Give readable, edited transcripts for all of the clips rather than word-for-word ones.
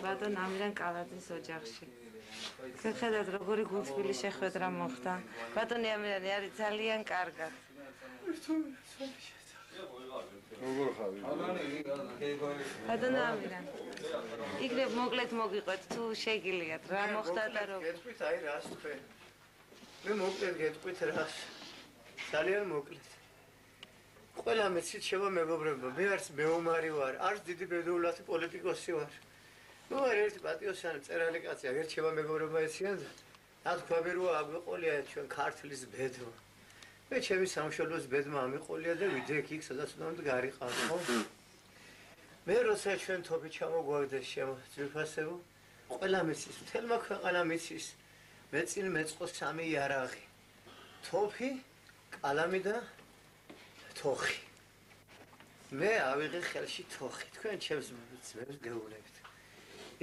ბატონ ამირან კალაძის ოჯახში. Ხედავთ როგორი გულთბილი შეხვედრა მოხდა. ბატონი ამირანი არის ძალიან კარგად. როგორ ხარ? ბატონ ამირან. იქნებ მოკლედ მოგიყვეთ თუ შეგიძლიათ რა მოხდა და როგორ. გეტყვით აი რას თქვენ. მე მოკლედ გეტყვით რას. ძალიან მოკლედ. ყველა მეცით შევა მეგობრებო, მე არც მეომარი ვარ, არც დიდი ბედოულათი პოლიტიკოსი ვარ. ნუ არ ერთი პატიოსანი წერალი კაცი, აგერ შევა მეგობრებო ეციან და თქვა რომ აგვიყოლია ჩვენ ქართლის ბედო. მე ჩემი სამშობლოს ბედმა ამიყოლია და ვიდექ იქ სადაც უნდა მდგარიყავ, ხო? მე როცა ჩვენ თოფი ჩამოგვაგდეს შემოძვიფასებო, ყველა მეცის, მთელმა ქვეყანა მეცის, მე წინ მეწყო 3 იარაღი. თოფი, კალამი და თოხი. მე ავიღე ხელში თოხი, თქვენ ჩემს ძმებს გეუბნებით.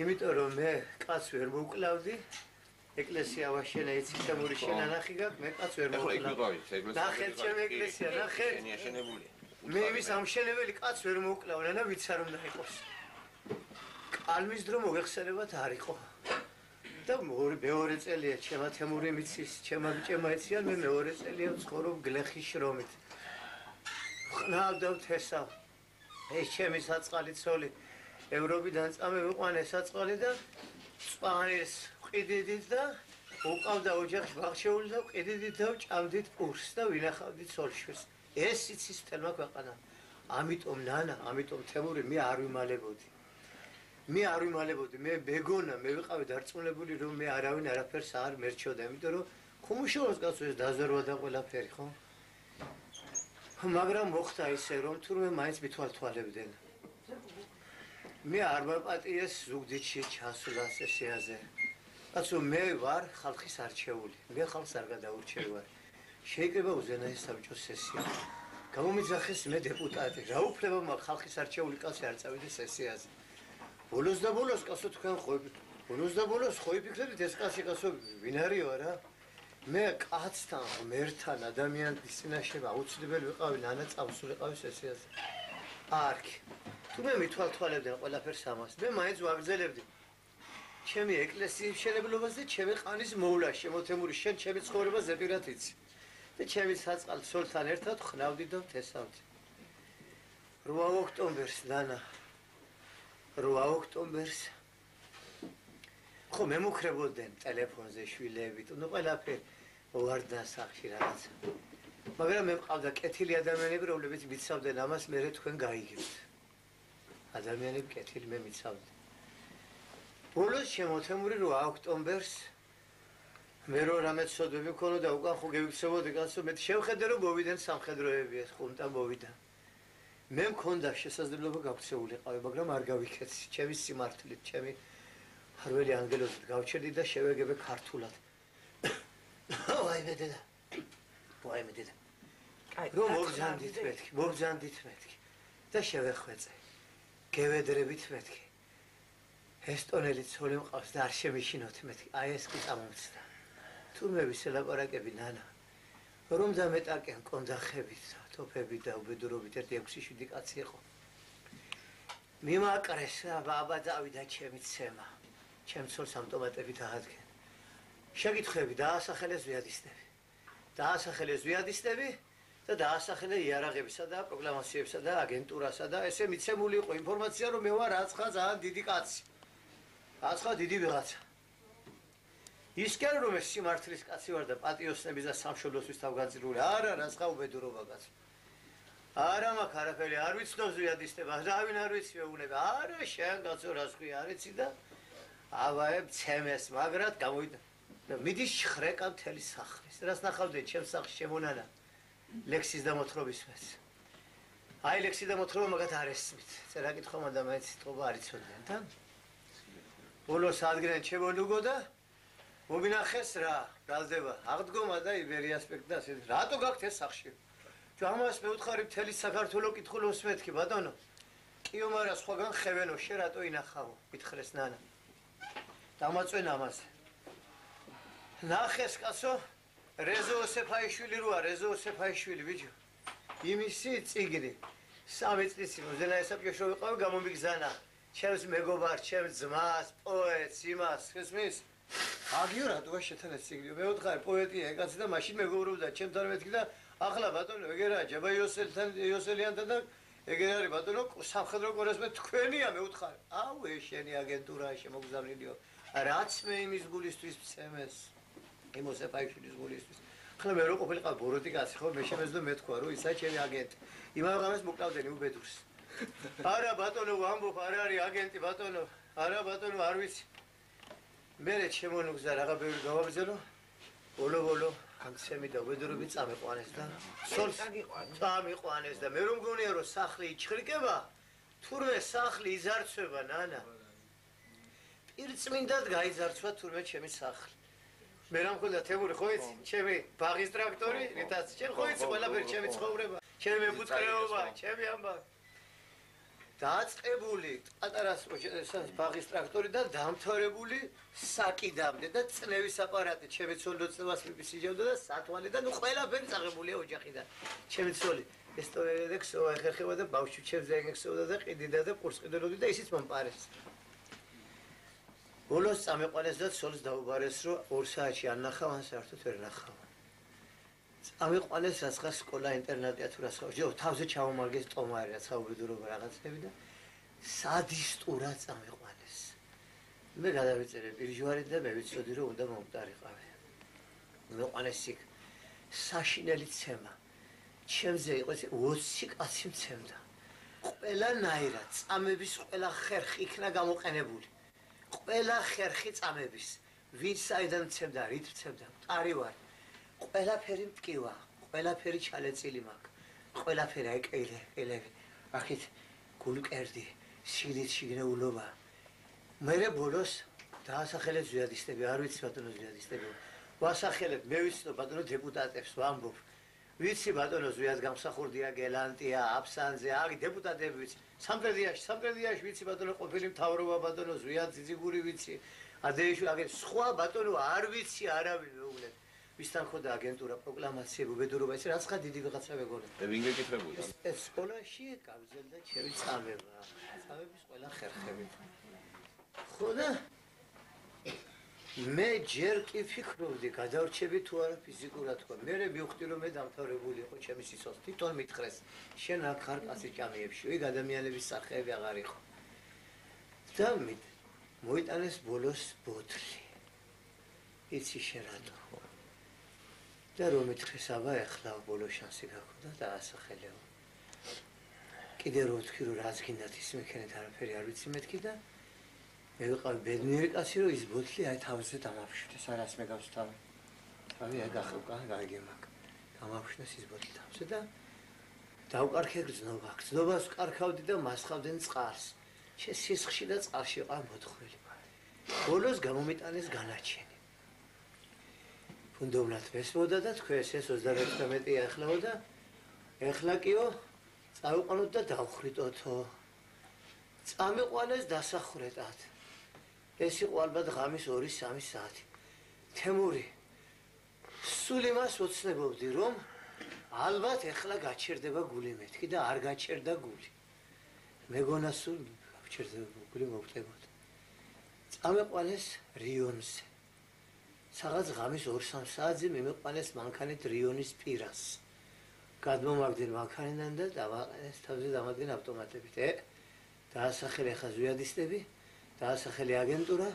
იმიტომ რომ მე კაც ვერ მოვკლავდი, ეკლესია ვაშენე იცი შემური შენანახი გაქვს, მე კაც ვერ მოვკლავდი. ნახეთ ჩემ ეკლესია, ნახეთ. მე იმის ამშენებელი კაც ვერ მოვკლავდა და ვიცარ რომ დაიყოს. კალმის დრო მოგეხსენებათ არ იყო. და მეორე წელია ჩემა თემური მიცის, ჩემა ბიჭემა იციან, მე მეორე წელია ვცხოვრობ გლეხის შრომით. ხნავდავ თესავ. ეს ჩემი საწყალი ცოლი ევროპიდან წამევიყვანე საწყალი და სპანელს ყიდიდით და უკავდა ოჯახში ბაღშეული და ყიდიდით და ჭამდით პურს და ვინახავდით ცოლშვილს. ეს იცის თელმა ქვეყანა. ამიტომ ნანა, ამიტომ თემური მე არ ვიმალებოდი. მე ბეგონა, მე ვიყავი დარწმუნებული რომ მე არავინ არაფერს არ მერჩოდა, იმიტომ რომ ხუმუშოვოს კაცო ეს დაზარვა და ყველაფერი, ხო? მაგრამ მოხდა ისე რომ თურმე მაინც მithვალთვალებდნენ. მე არ მაპატიეს ზუგდიდში ჩასვლა სესიაზე. კაცო მე ვარ ხალხის არჩეული. მე ხალხს არ გადაურჩევი ვარ. შეიძლება უზენაეს საბჭოს სესია. გამომიძახეს მე დეპუტატი. რა უფლება მაქვს ხალხის არჩეული კაცი არ წავიდე სესიაზე. ბოლოს და ბოლოს კაცო თქვენ ხო იფიქრებით ეს კაცი კაცო ვინ არისო რა? მე კაცთან, ღმერთთან, ადამიანის წინაშე აუცილებელი ვიყავი, ნანა წავსულიყავი სესიაზე. არქი. თუ მე მithვალთვალებდნენ ყველაფერს ამას, მე მაინც ვაგრძელებდი. ჩემი ეკლესიის მშენებლობას და ჩემი ყანის მოვლას, შემოთემური შენ ჩემი ცხოვრება ზეპირად იცი. და ჩემი საწყალ ცოლთან ერთად ხნავდი და თესავდი. 8 ოქტომბერს, ნანა. 8 ოქტომბერს ხო მემუქრებოდნენ ტელეფონზე შვილებით, ნუ ყველაფერი ვარდა სახში რაღაცა. მაგრამ მე მყავდა კეთილი ადამიანები, რომლებიც მიცავდნენ ამას, მე თქვენ გაიგებთ. ადამიანები კეთილი მე მიცავდი. ბოლოს შემოთემური 8 ოქტომბერს მე რო რამე ცოდვები მქონოდა, უკან ხო გევიქცებოდი კაცო, მე შევხედე რომ მოვიდნენ სამხედროები ეს ხუნტა მოვიდა. მე მქონდა შესაძლებლობა გავქცეულიყავი, მაგრამ არ გავიქეცი, ჩემი სიმართლით, ჩემი არველი ანგელოზით გავჩერდი და შევეგებე ქართულად. ვაიმე დედა. რომ მოგზანდით მეთქი და შევეხვეწე. გევედრებით მეთქი. ესტონელი ცოლი მყავს და არ შემიშინოთ მეთქი. აი ეს კი წამომცდა. თურმე ვისელაპარაკები ნანა. რომ დამეტაკენ კონდახებით, თოფები და უბედურობით 1-6-7 კაცი იყო. მიმაკრეს აბა დავიდა ჩემი ცემა. ჩემ ცოლს ავტომატებით აადგენ. შეკითხები დაასახელეს ვიადისტები და დაასახელე იარაღებისა და პროკლამაციებსა და აგენტურასა და ესე მიცემული იყო ინფორმაცია რომ მე ვარ რაცხა ძალიან დიდი კაცი. რაცხა დიდი ვიღაცა. ისკენ რომ ეს სიმართლის კაცი ვარ და პატიოსნების და სამშობლოსთვის თავგანწირული. არა, რაცხა უბედურობა კაცო. არა მაქვს არაფერი, არ ვიცნობს ვიადისტებას, რავინ არ ვიცი მეუბნება. არა, შენ კაცო რას ხვი არ იცი და ავაებ ცემეს, მაგრად გამოვიდა. მიდის შხრეკა მთელი სახლის. რას ნახავდნენ ჩემს სახლში შემონანა? ლექსის და მოთხრობის მეც. აი ლექსი და მოთხრობა მაგათ არ ესმით. წერა კითხვა მანდა მაინც სიტყვა არ იცოდნენ თან. ბოლოს ადგენ ჩემოლუგო და მოვინახეს რა, ბრალდება. აღდგომა და იბერი ასპექტი და ასე. რატო გაქვთ ეს სახში? ამას მე ვუთხარი მთელი საქართველოს კითხულობს მეთქი ბატონო. კიო მარა სხვაგან ხევენო შე რატო ინახავო? მითხრეს ნანა. დამაწვენ ამაზე. ნახეს კაცო, რეზო ოსეფაიშვილი როა, რეზო ოსეფაიშვილი ბიჭო. იმისი წიგნი. 3 წლის მოზენა ესაპიოშო ვიყავი გამომიგზანა. ჩემს მეგობარს, ჩემს ძმას, პოეტს, იმას, ხესმის? აგიო რატოა შეთანაც სიგლიო? მე ვთხარ პოეტია ეკაცი და მაშინ მეგობრობდა ჩემთან მეთქი და ახლა ბატონო ეგერაა ჯაბა იოსელიანთან და ეგერ არის ბატონო სამხედრო კორესმე თქვენია მე ვთხარ. აუ შენი აგენტურა შემოგზავნილიო. რაც მე იმის გულისთვის ვცემეს. იმოსე პაიშვილის გულისთვის. ახლა მე რო ყოფილიყავ ბოროტი კაცი ხო მე შემეძდო მეთქვა რომ ისა ჩემი აგენტი. იმავე ღამეს მოკლავდნენ უბედურს. არა ბატონო ვამბობ არ არის აგენტი ბატონო. არა ბატონო არ ვიცი. მერე შემონუგზა რაღა ბევრი გავაბრძანო. ბოლო ამცემი და უბედურები წამიყვანეს და სულს წამიყვანეს და მე რომ მგონია რომ სახლი იჩხრიკება თურმე სახლი იზარცვება ნანა. პირწმინდად გაიზარცვა თურმე ჩემი სახლი. მე რა მქონდა თემური ხო იცი? ჩემი ბაღის ტრაქტორი, რითაც ჩემ ხო იცი ყველაფერი ჩემი ცხოვრება, ჩემი მეფუტკრეობა, ჩემი ამბავი. დაწყებული პატარა ბაღის ტრაქტორი და დამთავრებული საკიდამდე და წნევის აპარატი, ჩემი ცოლი წნევას მისიჯავდა და სათვალე და ნუ ყველაფერი წაღებულია ოჯახიდან. ჩემი ცოლი ესტორია და ქსოვა ეხერხება და ბავშვი ჩემზე ეგექსოდა და ყიდიდა და ყურს ყიდულობდი და ისიც მომპარეს. ბოლოს წამიყვანეს და ცოლს დაუბარეს რომ 2 საათში არ ნახავ, საერთოდ ვერ ნახავ. წამიყვანეს რაცხა სკოლა ინტერნატია თუ რაცხა. ჯო თავზე ჩავომარგეს ტომარი რაც აუბედურობა რაღაცები და სადისტურად წამიყვანეს. მე გადავიწერე პირჯვარი და მე ვიცოდი რომ უნდა მომტარიყავე. მეყვანეს იქ საშინელი ცემა. ჩემზე იყო 20 კაცი მცემდა. ყველანაირად წამების ყველა ხერხი იქნა გამოყენებული. ყველა ხერხი წამების ვინ საიდან მცემდა, რით მცემდა, მყარი ვარ. ყველაფერი მტკივა, ყველაფერი ჩალეწილი მაქვს. ყველაფერი აი ყელები. ახით გულკერდი, სიდით შიგნეულობა. მერე ბოლოს დაასახელეთ ზვიადისტები, არ ვიცი ბატონო ზვიადისტები. ვასახელებ, მე ვიცი ბატონო დეპუტატებს ვამბობ. ვიცი ბატონო ზვიად გამსახურდია გელანტია, აფსანძე, აგი დეპუტატები ვიცი. სამტრედიაში ვიცი ბატონო ყოფილი მთავრობა ბატონო ზვიად ძიძიგური ვიცი. ადეიშვილი აგენ სხვა ბატონო არ ვიცი არავინ მეუბნეთ. ვისთან ხოდა აგენტურა პროკლამაციები უბედურობა ეს რაცხა დიდი ვიღაცა მეგონა. ვინ გეკითხებოდა? ეს სკოლაში გავზელდა ჩემი წამება. წამების ყველა ხერხები. ხოდა მე ჯერ კი ფიქრობდი გადავრჩები თუ არა ფიზიკურად თქვა. მე მივხვდი რომ მე დამთავრებული იყო ჩემი სიცოცხლე. თვითონ მითხრეს შენ აქ ხარ კაცი ჭამიებში. ვიგ ადამიანების სახეები აღარ იყო. და მოიტანეს ბოლოს ბოთლი. იცი შენ რატო? და რომ მითხრეს აბა ეხლა ბოლო შანსი გაქვს და დაასახელეო. კიდე რო ვთქვი რომ რაც გინდათ ის მექენეთ არაფერი არ ვიცი მეთქი და მე ვიყავ ბედნიერი კაცი რომ ის ბოთლი აი თავზე დამაფშვიდეს არას მე გავსთავე. თავი აი გახევკა გაიგემაკ. დამაფშვიდეს ის ბოთლი თავზე და დავკარქე გრძნობა. გრძნობას ვკარქავდი და მასხავდნენ წყალს. სისხლში და წყალში ვიყავ მოთხრილი. ბოლოს გამომიტანეს განაჩენი. უნდობლად მესმოდა და თქვენს ეს 36 ახლავდა. ეხლა კიო წავიყვანოთ და დავხრიტოთო. წამიყვანეს დასახვრეტად. ეს იყო ალბათ ღამის 2-3 საათი. თემური სულ იმას ოცნებობდი რომ ალბათ ეხლა გაჩერდება გული მეთქი და არ გაჩერდა გული. მეგონა სულ გაჩერდება გული მოვტებოდა. წამიყვანეს რიონზე. სადღაც ღამის 2-3 საათზე მიმიყვანეს მანქანით რიონის პირას. გადმომაგდნენ მანქანიდან და დავაყენეს თავზე დამადგენ ავტომატებით. დაასახელე ხა ზვიადისტები, დაასახელე აგენტურა,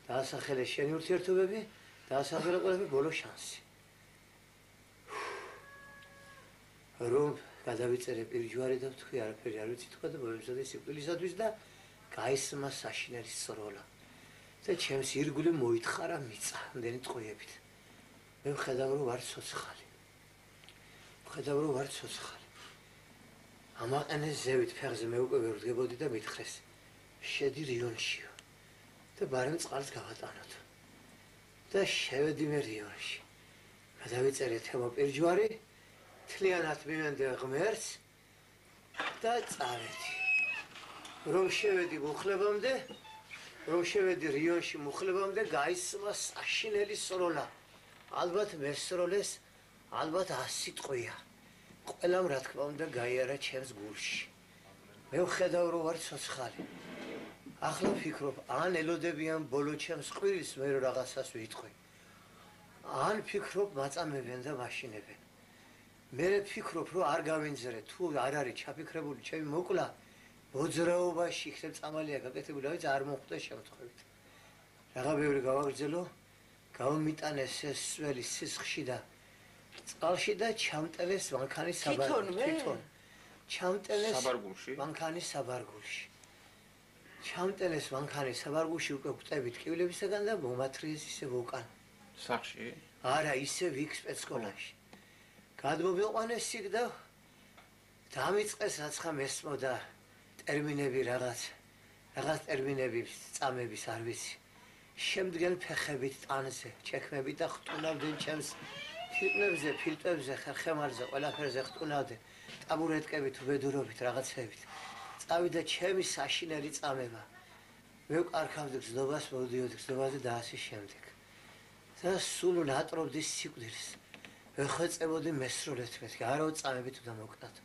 დაასახელე შენი ურთიერთობები, დაასახელე ყველაფერი ბოლო შანსი. რომ გადავიწერე პირჯვარი და ვთქვი არაფერი არ ვიცი თქვა და მოემზადე სიკვდილისათვის და გაისმა საშინელი სროლა. და ჩემს ირგვლივ მოითხარა მიწა, ამდენი ტყვიებით. მე ვხედავ რომ ვარ ცოცხალი. ამაყენეს ზევით ფეხზე მე უკვე ვერ ვდგებოდი და მითხრეს შედი რიონშიო და ბარემ წყალს გავატანოთ. და შევედი მე რიონში. გადავიწერე თემო პირჯვარი, თლიანად მივენდე ღმერთს და წავედი. რომ შევედი მუხლებამდე რომ შევედი რიონში მუხლებამდე გაისმა საშინელი სროლა. ალბათ მესროლეს, ალბათ 100 ტყვია. ყველამ რა თქმა უნდა გაიარა ჩემს გულში. მე ვხედავ რომ ვარ ცოცხალი. ახლა ვფიქრობ, ან ელოდებიან ბოლო ჩემს ყვირილს მე რომ რაღაცას ვიტყვი. ან ვფიქრობ, მაწამებენ და მაშინებენ. მე ვფიქრობ, რომ არ გავინძრე, თუ არ არის ჩაფიქრებული ჩემი მოკლა, მოძრაობაში იქნებ წამალია გაკეთებული, აი არ მოხდეს შემთხვევით. რაღა ბევრი გავაგრძელო, გავმიტანეს ეს სველი სისხლში და წყალში და ჩამტელეს მანქანის საბარგულში. ჩამტელეს მანქანის საბარგულში. ჩამტელეს მანქანის საბარგულში უკვე გვტებით კივლებისაგან და მომათრიეს ისე უკან. სახში? არა, ისე ვიქ სპეცსკოლაში. გადმოვიყვანეს იქ და დამიწყეს რაცხა მესმოდა ტერმინები რაღაც ტერმინები წამების არ ვიცი. შემდგენ ფეხებით ტანზე, ჩექმებით და ხტუნავდნენ ჩემს ფილტვებზე, ხერხემალზე, ყველაფერზე ხტუნავდნენ. ტაბურეტკებით, უბედურობით, რაღაცებით. წავიდა ჩემი საშინელი წამება. მე ვკარქავდი გზნობას, მოვდიოდი გზნობაზე და ასე შემდეგ. და სულ ნატრობდი სიკვდილს. ვეხვეწებოდი მესროლეთ მეთქი, არა წამებით უნდა მოკნათ.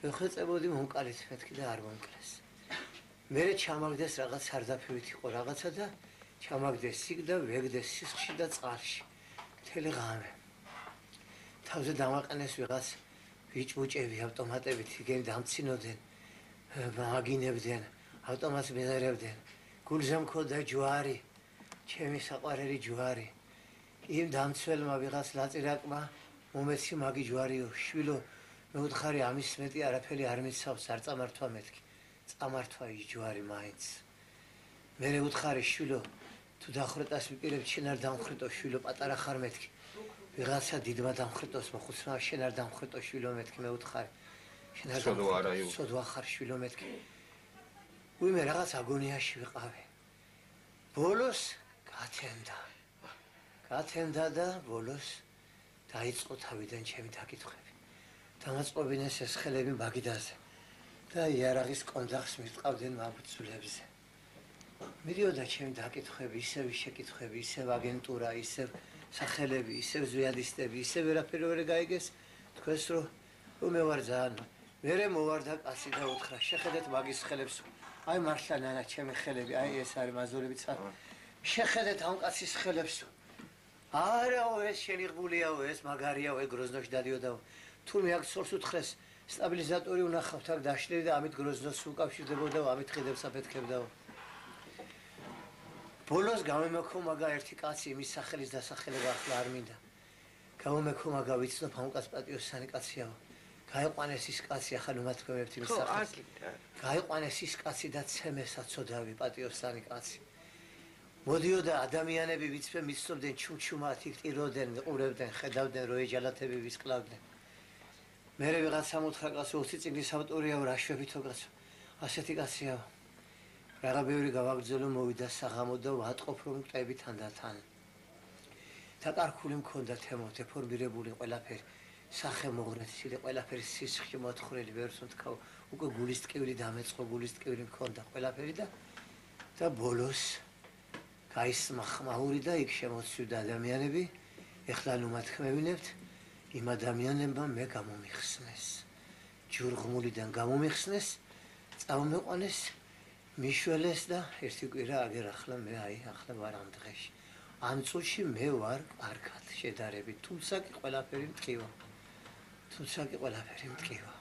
ვეხვეწებოდი მომკალით მეთქი და არ მომკლეს. მე ჩამაგდეს რაღაც სარდაფივით იყო რაღაცა და ჩამაგდეს იქ და ვეგდეს სისხლში და წყალში. მთელი ღამე. თავზე დამაყენეს ვიღაც ბიჭბუჭები ავტომატებით იგენ დამცინოდნენ, მაგინებდნენ, ავტომატს მეზერებდნენ. გულზე მქონდა ჯვარი, ჩემი საყვარელი ჯვარი. იმ დამცველმა ვიღაც ლაწირაკმა მომეცი მაგი ჯვარიო, შვილო, მე ვუთხარი ამის მეტი არაფერი არ მიცავს, არ წამართვა მეთქი. წამართვა ის ჯვარი მაინც. მე ვუთხარი შვილო, თუ დახრეტას ვიყირებ, შენ არ დამხრეტო შვილო, პატარა ხარ მეთქი. ვიღაცა დიდმა დამხრეტოს, მოხუცმა შენ არ დამხრეტო შვილო მეთქი, მე ვუთხარი. შენ არ დამხრეტო, სოდვა ხარ შვილო მეთქი. ვიმე რაღაც აგონიაში ვიყავი. ბოლოს გათენდა და ბოლოს დაიწყო თავიდან ჩემი დაკითხვები. დამაწყობინეს ეს ხელები მაგიდაზე და იარაღის კონძახს მირტყავდნენ მაბრძოლებზე. მიდიოდა ჩემი დაკითხვები, ისევ შეკითხვები, ისევ აგენტურა, ისევ სახელები, ისევ ზვიადისტები, ისევ ვერაფერი ვერ გაიგეს. თქვენს რომ მე ვარ ძალიან. მერე მოვარდა კაცი და უთხრა, შეხედეთ მაგის ხელებს. აი მართლა ნანა ჩემი ხელები, აი ეს არის მაზურები ცა. შეხედეთ ამ კაცის ხელებს. არაო ეს შენი ღბულიაო, ეს მაგარიაო, ეგ გროზნოში დადიოდაო. თურმე აქ სორს უთხრეს, სტაბილიზატორი უნახავთ აქ დაშლილი და ამით გროზნოს უკავშირდებოდაო, ამით ხიდებს აფეთქებდაო. ბოლოს გამემექომაგა ერთი კაცი, იმის სახელის დასახელება ახლა არ მინდა. გამომექომაგა ვიცნობ ამ კაცს პატიოსანი კაციაო. გაიყვანეს ის კაცი, ახლა ნუ მათქვევებთ იმის სახელს. გაიყვანეს ის კაცი და ცემესაცოდავი პატიოსანი კაცი. მოდიოდა ადამიანები ვიცფე მიცნობდნენ ჩუმჩუმად, იტიროდნენ, ყურებდნენ, ხედავდნენ, რო ეჯალათები ვისკლავდნენ. მერე ვიღაცამ უთხრა კაცო, 20 წიგნის ავტორიაო, რა შვებითო კაცო. ასეთი კაციაო. რაღა ბევრი გავაგრძელო, მოვიდა საღამო და ვატყობ რომ მტები თანდათან. დაკარგული მქონდა თემო, დეფორმირებული ყველაფერი, სახე მოღრეცილი, ყველაფერი სისხლში მოთხრილი, ვერც ვთქავ, უკვე გულის ტკივილი დამეწყო, გულის ტკივილი მქონდა ყველაფერი და ბოლოს გაისმა ხმაური და იქ შემოცივდა ადამიანები. ეხლა ნუ მათქმევინებთ, იმ ადამიანებმა მე გამომიხსნეს. ჯურღმულიდან გამომიხსნეს, წავმეყვანეს, მიშველეს და ერთი კვირა აგერ ახლა მე ახლა ვარ ამ დღეში. ამ წუთში მე ვარ კარგად შედარებით, თუმცა კი ყველაფერი მტკივა.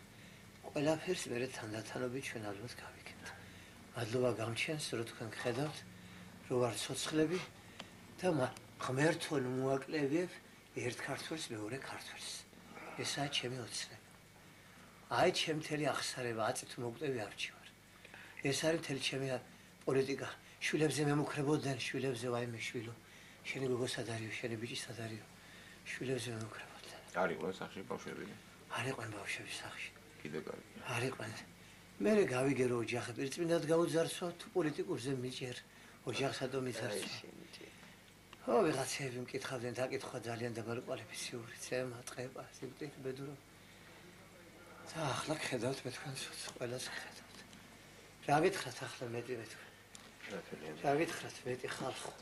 ყველაფერს მე თანდათანობით ჩვენ ალბათ გავიქებთ. მადლობა გამჩენს, რომ თქვენ გხედავთ, რომ ვარ ცოცხლები და ღმერთო მოაკლევებ ერთ ქართველს მეორე ქართველს. ესაა ჩემი ოცნება. აი ჩემ მთელი აღსარება აწით მოგვტევი არჩევარ. ეს არის მთელი ჩემი პოლიტიკა. შვილებზე მემუქრებოდნენ, შვილებზე ვაიმე შვილო. შენი გოგო სად არისო, შენი ბიჭი სად არისო. შვილებზე მემუქრებოდნენ. არ იყვნენ სახში ბავშვები? არ იყვნენ ბავშვები სახში. კიდე კარგი. არ იყვნენ. მე გავიგერო ოჯახი, პირწმინდად გაუძარცვა, თუ პოლიტიკურზე მიჭერ. ოჯახსადო მიცარცვა. ხო, ვიღაცები მკითხავდნენ, დაკითხვა ძალიან დაბალკვალიფიციური, ცემა, ტყეპა, სიკვდილი, ბედურო. და ახლა ხედავთ მე თქვენს ყველას ხედავთ. რა გითხრათ ახლა მეტი მე თქვენ? რა გითხრათ მეტი ხალხო?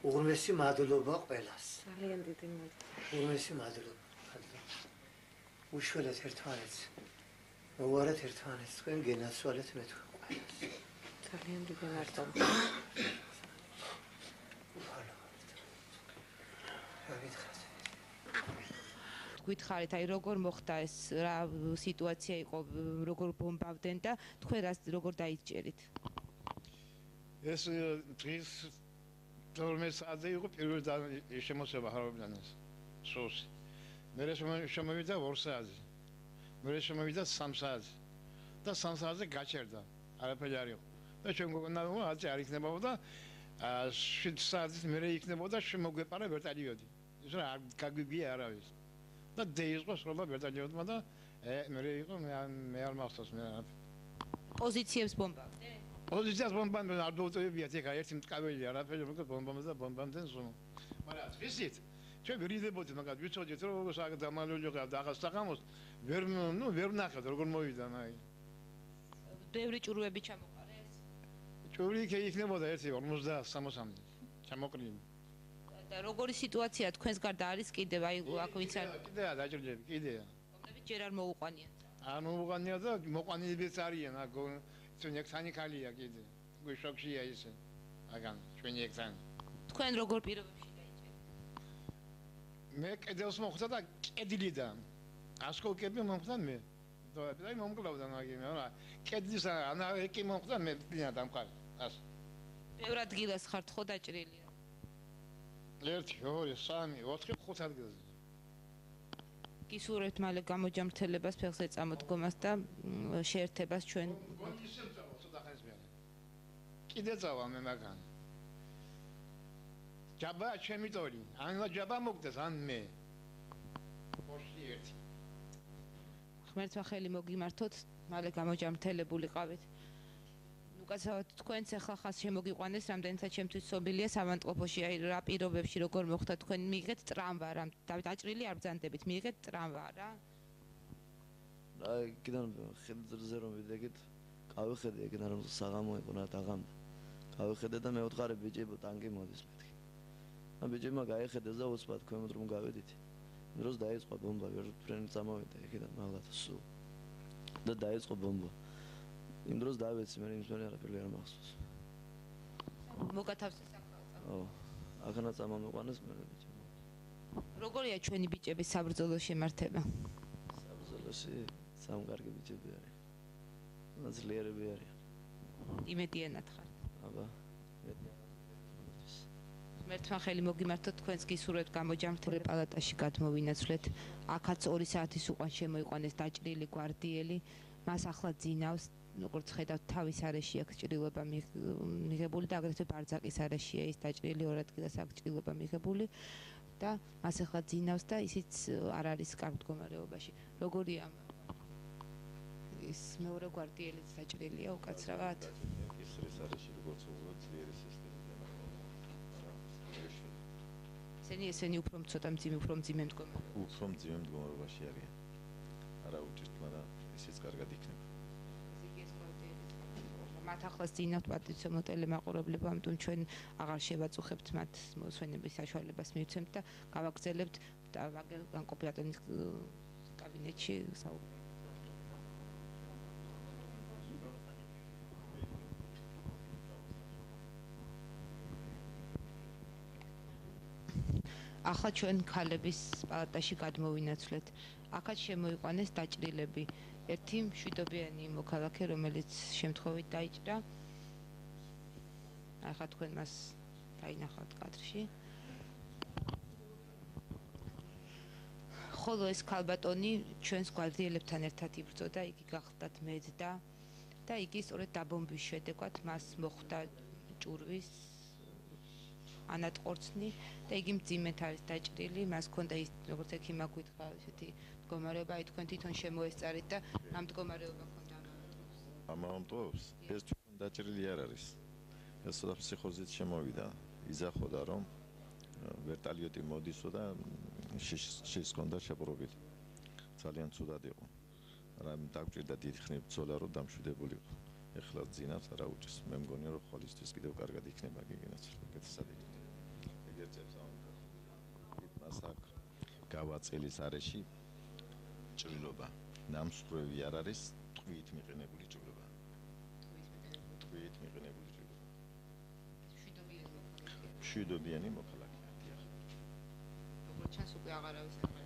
უღრმესი მადლობა ყველას. ძალიან დიდი მადლობა. უღრმესი მადლობა. უშველეთ ერთმანეთს. მოვარეთ ერთმანეთს, თქვენ გენაცვალეთ მე თქვენ ყველას. ძალიან დიდი მადლობა. გითხარით, აი როგორ მოხდა ეს რა სიტუაცია იყო, როგორ ბომბავდნენ და თქვენ როგორ დაიჭერით? ეს დღის 12 საათზე იყო პირველი შემოსება ხარობიდანეს სოუსი. მერე შემოვიდა 2 საათზე. მერე შემოვიდა 3 საათზე. და 3 საათზე გაჩერდა. არაფერი არ იყო. და ჩვენ გვგონდა აცი არ იქნებოდა 7 საათის მერე იქნებოდა შემოგვეპარა ვერტალიოდი. ის რა გაგვიგია არავის. და დაიწყო სროლა ვერტალიოდმა და მერე იყო მე არ მახსოვს მე პოზიციებს ბომბავდნენ? პოზიციას ბომბავდნენ არ დაუწევებიათ ეხა ერთი მტკაველი არაფერი როგორ ბომბამდე და ბომბამდენ ზუმ. მაგრამ ისიც ჩვენ ვირიდებოდით მაგათ ვიცოდით რომ როგორ დამალული ყავდა ახალ საღამოს ვერ ნახეთ როგორ მოვიდა მაი. ბევრი ჭურვები ჩამოყარეს? ჭური იქნებოდა 50-60-მდე ჩამოყრილი. და როგორი სიტუაცია თქვენს გარდა არის კიდევ აი აქ ვინც არ კიდეა დაჭრილები კიდეა. რომლებიც ჯერ არ მოუყვანიათ. არ მოუყვანიათ და მოყვანილებიც არიან აქ ჩვენ ექთანი ხალია კიდე. უკვე შოქშია ისე. აგან ჩვენი ექთანი. თქვენ როგორ პირობებში დაიჭერეთ? მე კედელს მოხვდა და კედლიდან ასკოლკები მომხვდა მე. და მომკლავდა მაგინე რა. კედლის ანარეკი მომხვდა მე დინა დამყარ. ას. ბევრ ადგილას ხართ ხო დაჭრილი? 1 2 3 4 5 ადგილზე. გისურვებთ მალე გამოჯამრთელებას, ფეხზე წამოდგომას და შეერთებას ჩვენ. გონისემ წავა ცოტა ხანს მე. კიდე წავა მე მაგან. ჯაბა ჩემი ტორი. ან ჯაბა მოგდეს ან მე. ხოში ერთი. ღმერთმა ხელი მოგიმართოთ, მალე გამოჯამრთელებულიყავით. უკაცრავად თქვენც ახლა ხას შემოგიყვანეს, რამდენიცაც ჩემთვის ცნობილია სამანტყოფოში, აი რა პირობებში როგორ მოხდა თქვენ მიიღეთ ტრამვა რა, დაჭრილი არ ბრძანდებით, მიიღეთ ტრამვა რა. აი, კიდევ ხედზე რომ ვიდეგეთ, გავიხედე ეგენა რომ საღამო იყო რა დაღამდა. გავიხედე და მე ვთხარი ბიჭებო ტანკი მოდის მეთქი. და ბიჭებმა გაიხედეს და უცბად ქვემოთ რომ გავედით. დროს დაიწყო ბომბა, ვერტფრენი წამოვიდა ეგედან მაღლად სულ. და დაიწყო ბომბა. იმ დროს დავეცი მე იმის მერე არაფერი არ მახსოვს. მოგათავსეს ახლა. ახანა წამომიყვანეს მე ბიჭებო. როგორია ჩვენი ბიჭების საბრძოლო შემართება? საბრძოლოში სამკარგი ბიჭები არის. ძლიერები არიან. იმედიანად ხარ. აბა. ღმერთმა ხელი მოგიმართოთ, თქვენს გისურვებთ გამოჯამრთელი პალატაში გადმოვინაცვლეთ. აქაც 2 საათის უკან შემოიყვანეს დაჭრილი გვარდიელი. მას ახლა ძინავს, როგორც ხედავთ, თავის არეში აქვს ჭრილობა მიღებული და აგრეთვე ბარძაკის არეშია ის დაჭრილი 2 ადგილას აქვს ჭრილობა მიღებული და მას ახლა ძინავს და ისიც არ არის კარგ მდგომარეობაში. როგორია ის მეორე გვარდიელიც დაჭრილია უკაცრავად? ისრის არეში როგორც უბრალოდ ძლიერი სისტემიდან ესენი უფრო ცოტა მძიმე მდგომარეობაში. უფრო მძიმე მდგომარეობაში არიან. არა უჭირთ, მაგრამ ისიც კარგად იქნება. მათ ახლა ძინავთ პატივცემლო ტელემაყურებლებო, ამიტომ ჩვენ აღარ შევაწუხებთ მათ მოსვენების საშუალებას მივცემთ და გავაგრძელებთ განყოფილატონის კაბინეტში საუბარი. ახლა ჩვენ ქალების პალატაში გადმოვინაცვლეთ. აქაც შემოიყვანეს დაჭრილები. ერთი მშვიდობიანი მოქალაქე, რომელიც შემთხვევით დაიჭრა. ახლა თქვენ მას დაინახავთ კადრში. ხოლო ეს ქალბატონი ჩვენს გვარდიელებთან ერთად იბრძოდა, იგი გახლდათ მედდა და იგი სწორედ დაბომბვის შედეგად მას მოხვდა ჭურვის ანატყორცნი და იგი მძიმედ არის დაჭრილი, მას ჰქონდა ის როგორც ექიმმა გითხრა ესეთი მდგომარეობა, აი თქვენ თვითონ შემოესწარით და ამ მდგომარეობა ჰქონდა ამავდროულად ეს ჩვენ დაჭრილი არ არის. ეს ცოტა ფსიქოზით შემოვიდა, იზახოდა რომ ვერტალიოტი მოდისო და შეის ჰქონდა შეპყრობილი. ძალიან ცუდად იყო. რა დაგჭირდა დიდი ხნით ბრძოლა რომ დამშვიდებულიყო. ეხლა ძინავს არა უჭირს. მე მგონია რომ ხოლისთვის კიდევ კარგად იქნება გიგინაც. უკეთესად იქნება. ეგერწევს მას აქ გავაწელის არეში ჭრილობა. ნამსხვრევი არ არის, ტყვიით მიყენებული ჭრილობა. შვიდ მიყენებული ჭირდება. შვიდობიანი მოქალაქეა. შვიდობიანი მოქალაქეა. როგორც ჩანს უკვე აღარავის აღარ